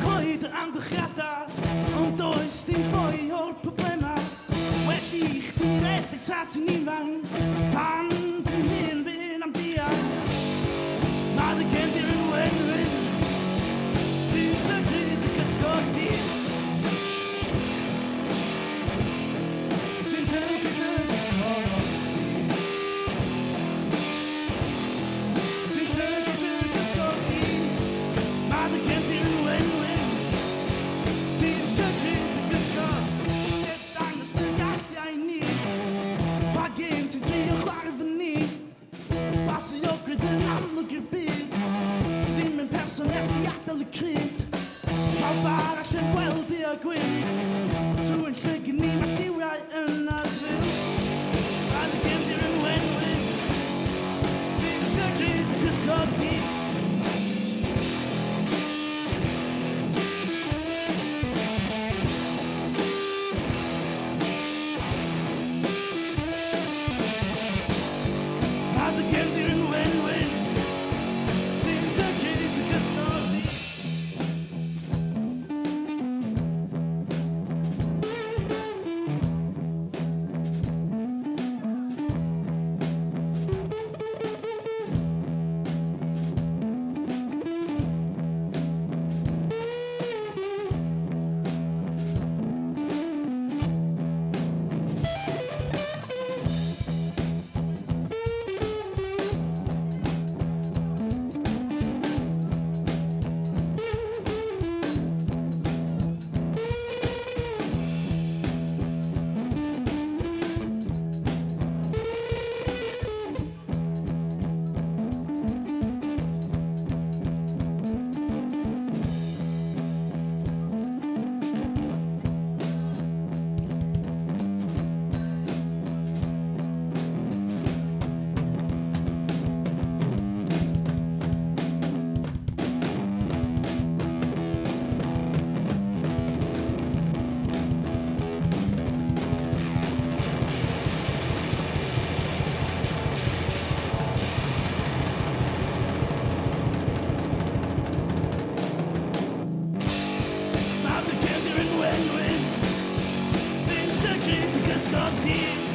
coed y amgylchiadau, ond does dim fwy o'r problemau. Wedi I chdi redeg tra ti'n ifanc, pan ti'n hyn fy'n am diau. Mae dy gefndir yn wenwyn, ti'n llygyd y gysgodi. Sy'n llygyd y gysgodi. Sy'n llygyd y gysgodi. Mae dy gefndir yn wenwyn, sy'n llygyd y gysgodi. Sut dangos dy gaddiau ni, pa gêm ti'n trio chwarae fy ni. Bas i ogred yn amlwg i'r byd, dim yn person ers di adael y cryd. Pawb arall yn gweld I a gwyn, trwy'n llygyd ni mae lliwiau yn adfyl. Mae dy gefndir yn wenwyn, sy'n llygyd y gysgodi. Mae dy gefndir yn wenwyn, sy'n llygyd y gysgodi. Mae dy gefndir yn wenwyn, sy'n llygyd y gysgodi.